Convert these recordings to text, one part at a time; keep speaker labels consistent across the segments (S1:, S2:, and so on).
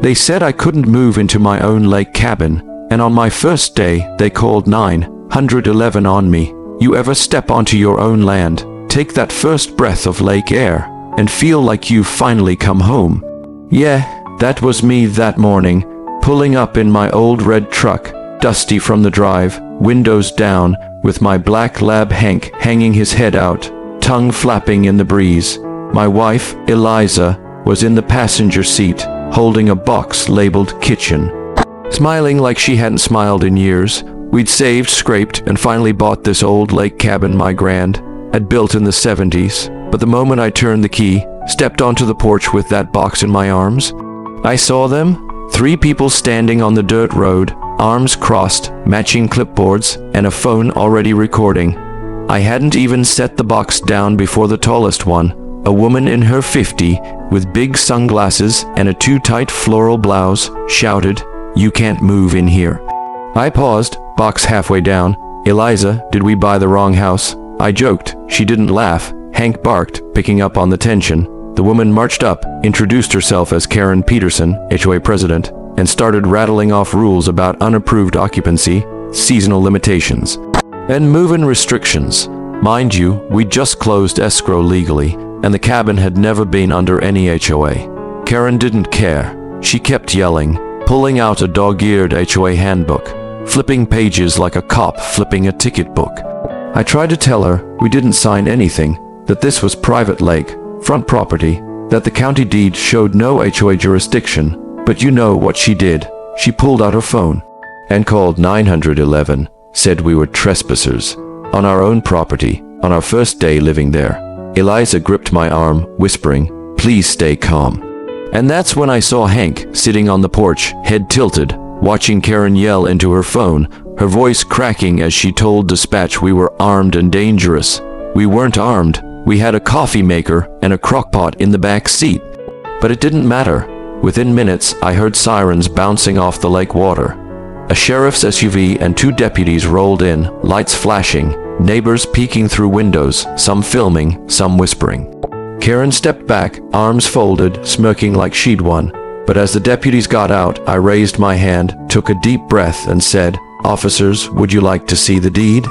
S1: They said I couldn't move into my own lake cabin, and on my first day, they called 911 on me. You ever step onto your own land, take that first breath of lake air, and feel like you've finally come home? Yeah, that was me that morning, pulling up in my old red truck, dusty from the drive, windows down, with my black lab Hank hanging his head out, tongue flapping in the breeze. My wife, Eliza, was in the passenger seat, holding a box labeled kitchen. Smiling like she hadn't smiled in years. We'd saved, scraped, and finally bought this old lake cabin my grand had built in the 70s. But the moment I turned the key, stepped onto the porch with that box in my arms, I saw them, 3 people standing on the dirt road, arms crossed, matching clipboards, and a phone already recording. I hadn't even set the box down before the tallest one, a woman in her 50s, with big sunglasses and a too tight floral blouse, shouted, "You can't move in here." I paused, box halfway down. "Eliza, did we buy the wrong house?" I joked. She didn't laugh. Hank barked, picking up on the tension. The woman marched up, introduced herself as Karen Peterson, HOA President, and started rattling off rules about unapproved occupancy, seasonal limitations, and move-in restrictions. Mind you, we just closed escrow legally, and the cabin had never been under any HOA. Karen didn't care. She kept yelling, pulling out a dog-eared HOA handbook, flipping pages like a cop flipping a ticket book. I tried to tell her we didn't sign anything, that this was private lake, front property, that the county deed showed no HOA jurisdiction, but you know what she did. She pulled out her phone and called 911, said we were trespassers on our own property, on our first day living there. Eliza gripped my arm, whispering, "Please stay calm." And that's when I saw Hank sitting on the porch, head tilted, watching Karen yell into her phone, her voice cracking as she told dispatch we were armed and dangerous. We weren't armed. We had a coffee maker and a crockpot in the back seat. But it didn't matter. Within minutes, I heard sirens bouncing off the lake water. A sheriff's SUV and 2 deputies rolled in, lights flashing, neighbors peeking through windows, some filming, some whispering. Karen stepped back, arms folded, smirking like she'd won. But as the deputies got out, I raised my hand, took a deep breath, and said, "Officers, would you like to see the deed?"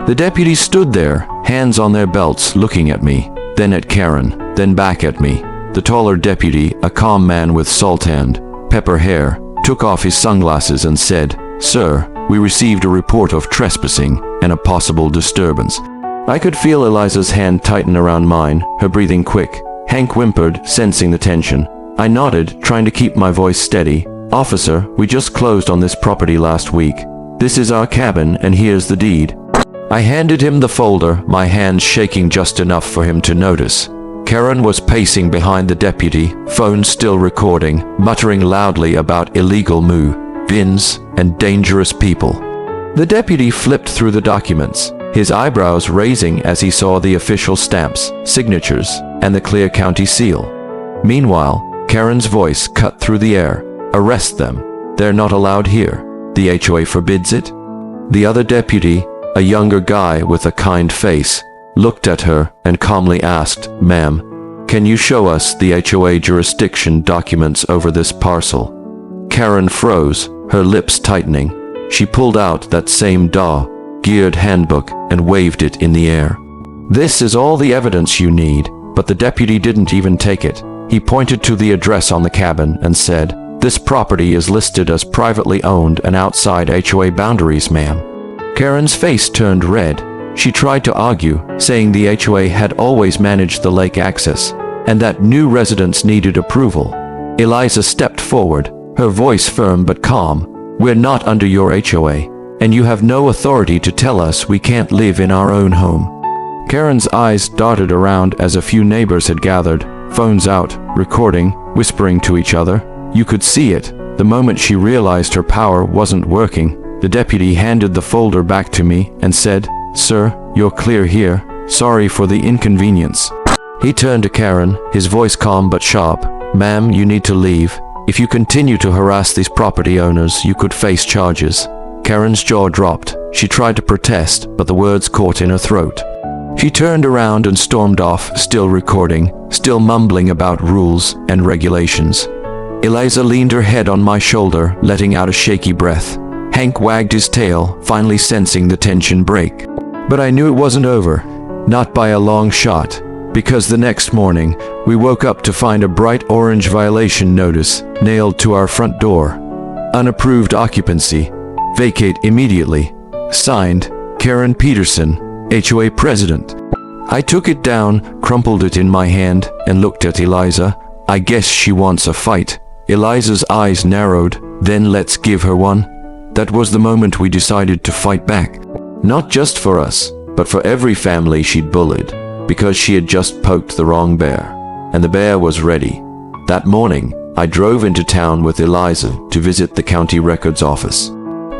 S1: The deputies stood there, hands on their belts, looking at me, then at Karen, then back at me. The taller deputy, a calm man with salt-tanned, pepper hair, took off his sunglasses and said, "Sir, we received a report of trespassing and a possible disturbance." I could feel Eliza's hand tighten around mine, her breathing quick. Hank whimpered, sensing the tension. I nodded, trying to keep my voice steady. "Officer, we just closed on this property last week. This is our cabin, and here's the deed." I handed him the folder, my hands shaking just enough for him to notice. Karen was pacing behind the deputy, phone still recording, muttering loudly about illegal move-ins and dangerous people. The deputy flipped through the documents, his eyebrows raising as he saw the official stamps, signatures, and the clear county seal. Meanwhile, Karen's voice cut through the air. "Arrest them. They're not allowed here. The HOA forbids it." The other deputy, a younger guy with a kind face, looked at her and calmly asked, "Ma'am, can you show us the HOA jurisdiction documents over this parcel?" Karen froze, her lips tightening. She pulled out that same dog-eared handbook and waved it in the air. "This is all the evidence you need," but the deputy didn't even take it. He pointed to the address on the cabin and said, "This property is listed as privately owned and outside HOA boundaries, ma'am." Karen's face turned red. She tried to argue, saying the HOA had always managed the lake access, and that new residents needed approval. Eliza stepped forward, her voice firm but calm. "We're not under your HOA, and you have no authority to tell us we can't live in our own home." Karen's eyes darted around as a few neighbors had gathered, phones out, recording, whispering to each other. You could see it. The moment she realized her power wasn't working, the deputy handed the folder back to me and said, "Sir, you're clear here. Sorry for the inconvenience." He turned to Karen, his voice calm but sharp. "Ma'am, you need to leave. If you continue to harass these property owners, you could face charges." Karen's jaw dropped. She tried to protest, but the words caught in her throat. She turned around and stormed off, still recording, still mumbling about rules and regulations. Eliza leaned her head on my shoulder, letting out a shaky breath. Hank wagged his tail, finally sensing the tension break. But I knew it wasn't over. Not by a long shot. Because the next morning, we woke up to find a bright orange violation notice nailed to our front door. Unapproved occupancy. Vacate immediately. Signed, Karen Peterson, HOA President. I took it down, crumpled it in my hand, and looked at Eliza. I guess she wants a fight. Eliza's eyes narrowed. Then let's give her one. That was the moment we decided to fight back. Not just for us, but for every family she'd bullied, because she had just poked the wrong bear. And the bear was ready. That morning, I drove into town with Eliza to visit the county records office.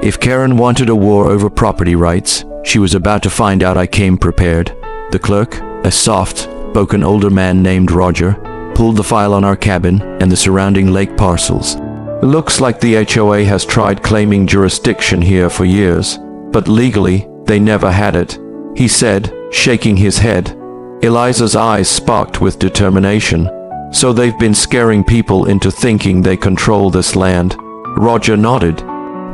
S1: If Karen wanted a war over property rights, she was about to find out I came prepared. The clerk, a soft-spoken older man named Roger, pulled the file on our cabin and the surrounding lake parcels. It looks like the HOA has tried claiming jurisdiction here for years, but legally, they never had it, he said, shaking his head. Eliza's eyes sparked with determination. So they've been scaring people into thinking they control this land. Roger nodded.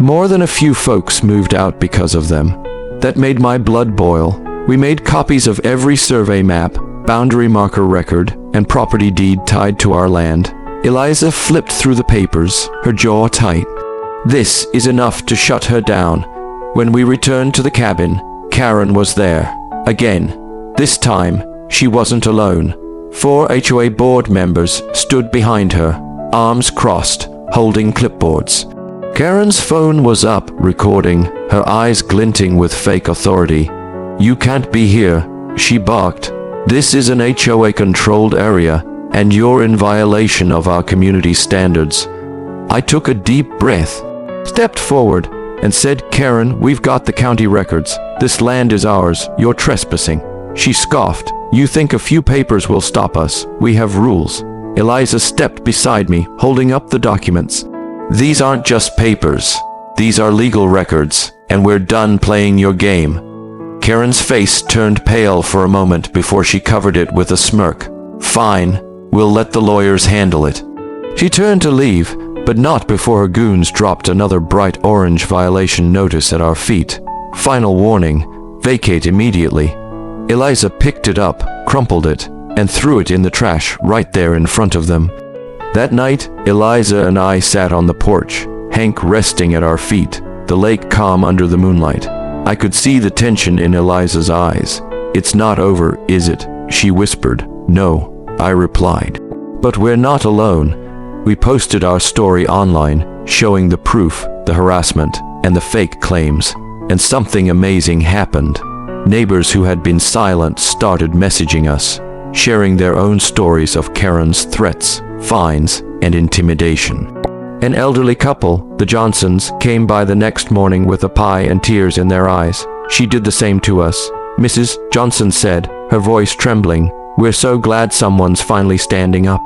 S1: More than a few folks moved out because of them. That made my blood boil. We made copies of every survey map, boundary marker record, and property deed tied to our land. Eliza flipped through the papers, her jaw tight. This is enough to shut her down. When we returned to the cabin, Karen was there. Again. This time, she wasn't alone. 4 HOA board members stood behind her, arms crossed, holding clipboards. Karen's phone was up, recording, her eyes glinting with fake authority. "You can't be here," she barked. "This is an HOA-controlled area, and you're in violation of our community standards." I took a deep breath, stepped forward, and said, "Karen, we've got the county records. This land is ours. You're trespassing." She scoffed. "You think a few papers will stop us? We have rules." Eliza stepped beside me, holding up the documents. "These aren't just papers. These are legal records, and we're done playing your game." Karen's face turned pale for a moment before she covered it with a smirk. "Fine, we'll let the lawyers handle it." She turned to leave, but not before her goons dropped another bright orange violation notice at our feet. Final warning, vacate immediately. Eliza picked it up, crumpled it, and threw it in the trash right there in front of them. That night, Eliza and I sat on the porch, Hank resting at our feet, the lake calm under the moonlight. I could see the tension in Eliza's eyes. "It's not over, is it?" she whispered. "No," I replied. But we're not alone. We posted our story online, showing the proof, the harassment, and the fake claims. And something amazing happened. Neighbors who had been silent started messaging us, sharing their own stories of Karen's threats, fines, and intimidation. An elderly couple, the Johnsons, came by the next morning with a pie and tears in their eyes. She did the same to us. Mrs. Johnson said, her voice trembling, "We're so glad someone's finally standing up."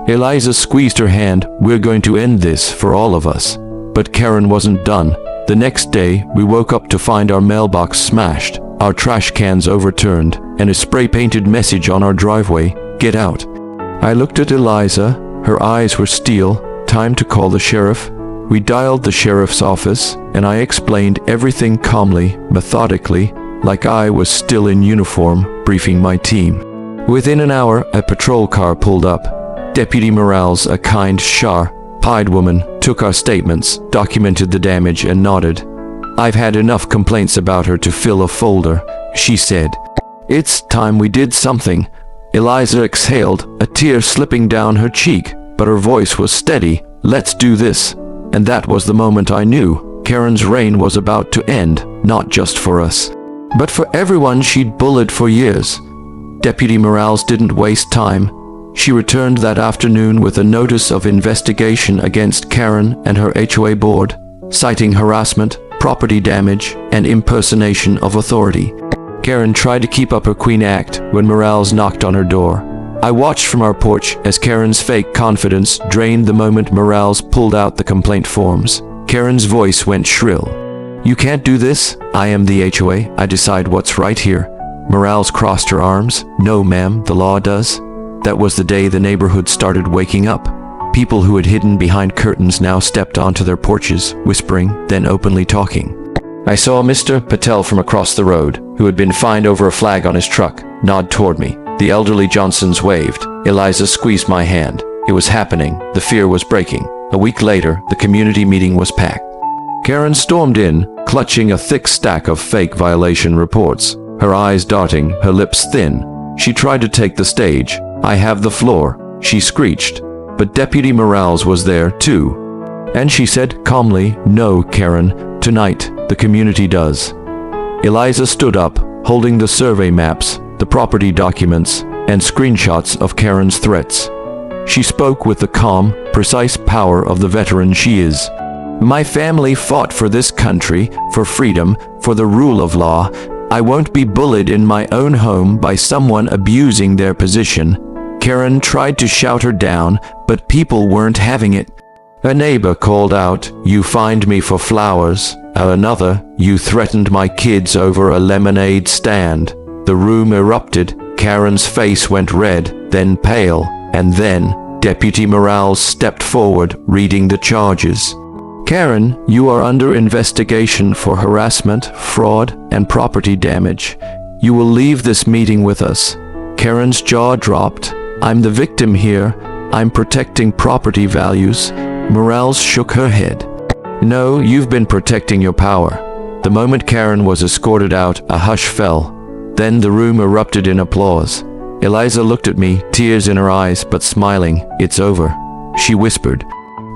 S1: Eliza squeezed her hand. "We're going to end this for all of us." But Karen wasn't done. The next day, we woke up to find our mailbox smashed, our trash cans overturned, and a spray-painted message on our driveway, "Get out." I looked at Eliza. Her eyes were steel. Time to call the sheriff. We dialed the sheriff's office, and I explained everything calmly, methodically, like I was still in uniform, briefing my team. Within an hour, a patrol car pulled up. Deputy Morales, a kind, sharp-eyed woman, took our statements, documented the damage, and nodded. "I've had enough complaints about her to fill a folder," she said. "It's time we did something." Eliza exhaled, a tear slipping down her cheek, but her voice was steady. "Let's do this." And that was the moment I knew Karen's reign was about to end, not just for us, but for everyone she'd bullied for years. Deputy Morales didn't waste time. She returned that afternoon with a notice of investigation against Karen and her HOA board, citing harassment, property damage, and impersonation of authority. Karen tried to keep up her Queen Act when Morales knocked on her door. I watched from our porch as Karen's fake confidence drained the moment Morales pulled out the complaint forms. Karen's voice went shrill. "You can't do this. I am the HOA. I decide what's right here." Morales crossed her arms. "No, ma'am, the law does." That was the day the neighborhood started waking up. People who had hidden behind curtains now stepped onto their porches, whispering, then openly talking. I saw Mr. Patel from across the road, who had been fined over a flag on his truck, nod toward me. The elderly Johnsons waved. Eliza squeezed my hand. It was happening. The fear was breaking. A week later, the community meeting was packed. Karen stormed in, clutching a thick stack of fake violation reports, her eyes darting, her lips thin. She tried to take the stage. I have the floor, she screeched. But Deputy Morales was there too. And she said calmly, "No, Karen, tonight the community does." Eliza stood up, holding the survey maps, the property documents, and screenshots of Karen's threats. She spoke with the calm, precise power of the veteran she is. "My family fought for this country, for freedom, for the rule of law. I won't be bullied in my own home by someone abusing their position." Karen tried to shout her down, but people weren't having it. A neighbor called out, "You fined me for flowers." Another, "You threatened my kids over a lemonade stand." The room erupted. Karen's face went red, then pale, and then Deputy Morales stepped forward, reading the charges. "Karen, you are under investigation for harassment, fraud, and property damage. You will leave this meeting with us." Karen's jaw dropped. "I'm the victim here. I'm protecting property values." Morales shook her head. "No, you've been protecting your power." The moment Karen was escorted out, a hush fell. Then the room erupted in applause. Eliza looked at me, tears in her eyes, but smiling. "It's over," she whispered.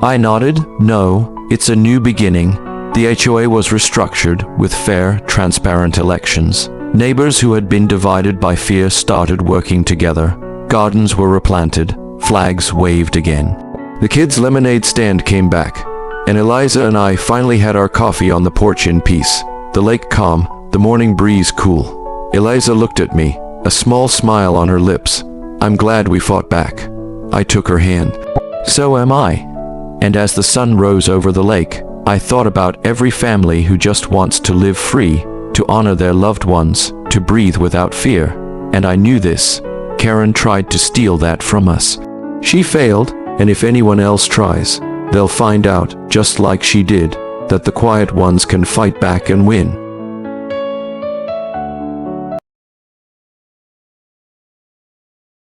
S1: I nodded. "No, it's a new beginning." The HOA was restructured with fair, transparent elections. Neighbors who had been divided by fear started working together. Gardens were replanted. Flags waved again. The kids' lemonade stand came back, and Eliza and I finally had our coffee on the porch in peace. The lake calm, the morning breeze cool. Eliza looked at me, a small smile on her lips. "I'm glad we fought back." I took her hand. "So am I." And as the sun rose over the lake, I thought about every family who just wants to live free, to honor their loved ones, to breathe without fear. And I knew this. Karen tried to steal that from us. She failed, and if anyone else tries, they'll find out, just like she did, that the quiet ones can fight back and win.